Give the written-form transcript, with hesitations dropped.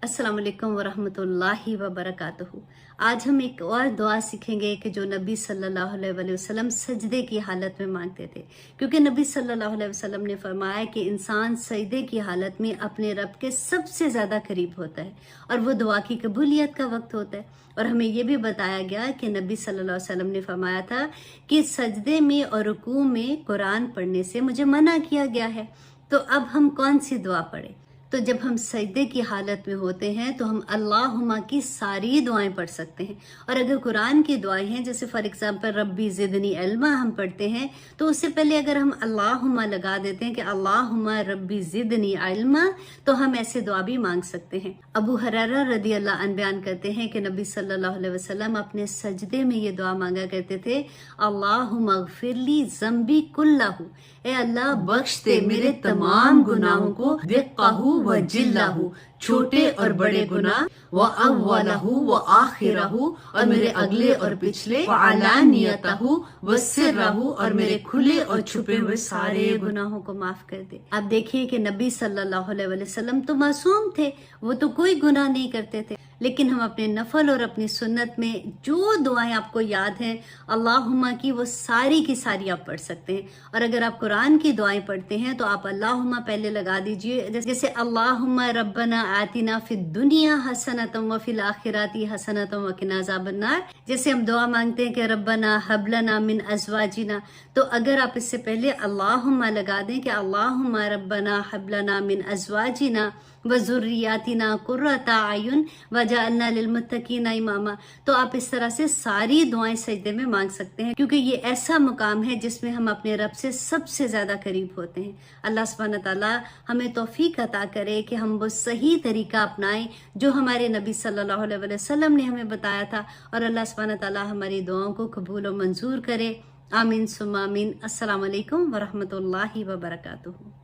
अस्सलाम वालेकुम वरहमतुल्लाहि वबरकातुहू। आज हम एक और दुआ सीखेंगे कि जो नबी सल्लल्लाहु अलैहि वसल्लम सजदे की हालत में मांगते थे, क्योंकि नबी सल्लल्लाहु अलैहि वसल्लम ने फरमाया कि इंसान सजदे की हालत में अपने रब के सबसे ज़्यादा करीब होता है और वो दुआ की कबूलियत का वक्त होता है। और हमें ये भी बताया गया कि नबी सल्लल्लाहु अलैहि वसल्लम ने फरमाया था कि सजदे में और रुकू में कुरान पढ़ने से मुझे मना किया गया है। तो अब हम कौन सी दुआ पढ़ें? तो जब हम सजदे की हालत में होते हैं तो हम अल्लाहुम्मा की सारी दुआएं पढ़ सकते हैं। और अगर कुरान की दुआएं हैं, जैसे फॉर एग्जांपल रब्बी ज़िदनी इल्मा हम पढ़ते हैं, तो उससे पहले अगर हम अल्लाहुम्मा लगा देते हैं कि अल्लाहुम्मा रब्बी ज़िदनी इल्मा, तो हम ऐसे दुआ भी मांग सकते हैं। अबू हुरैरा रदी अल्लाह अन्हु बयान करते हैं कि नबी सल्लल्लाहु अलैहि वसल्लम अपने सजदे में ये दुआ मांगा करते थे, अल्लाहुम्मा अग़फ़िरली ज़म्बी कुल्लहू, ए अल्लाह बख्श दे मेरे तमाम गुनाहों को, दिक्कहू व जिल्लहू, छोटे और बड़े गुनाह, व अव्वलहू व आखिरहू, और मेरे अगले और पिछले, व अलानियतहू व सिर्रहू, और मेरे खुले और छुपे हुए सारे गुनाहों को माफ कर दे। अब देखिए कि नबी सल्लल्लाहु अलैहि वसल्लम तो मासूम थे, वो तो कोई गुनाह नहीं करते थे, लेकिन हम अपने नफल और अपनी सुन्नत में जो दुआएं आपको याद हैं अल्लाहुम्मा की, वो सारी की सारी आप पढ़ सकते हैं। और अगर आप कुरान की दुआएं पढ़ते हैं तो आप अल्लाहुम्मा पहले लगा दीजिए, जैसे अल्लाहुम्मा रब्बना आतिना फिद दुनिया हसनतम व फिल आखिराती हसनतम व किना अज़ाबन्नार। जैसे हम दुआ मांगते हैं कि रब्बना हबलना मिन अज़वाजिना, तो अगर आप इससे पहले अल्लाहुम्मा लगा दें कि अल्लाहुम्मा रब्बना हबलना मिन अज़वाजिना व ज़ुर्रियातिना कुर्रता आयुन वजअलना लिलमुत्तकीना इमामा, तो आप इस तरह से सारी दुआएं सजदे में मांग सकते हैं, क्योंकि ये ऐसा मुकाम है जिसमें हम अपने रब से सबसे ज़्यादा करीब होते हैं। अल्लाह सुब्हानहू व तआला हमें तौफीक अता करे कि हम वो सही तरीका अपनाएं जो हमारे नबी सल्लल्लाहु अलैहि वसल्लम ने हमें बताया था, और अल्लाह सुब्हानहू व तआला हमारी दुआओं को कबूल और मंजूर करे। आमीन सुम्मा आमीन। अस्सलाम वालेकुम वरहमतुल्लाहि वबरकातुहू।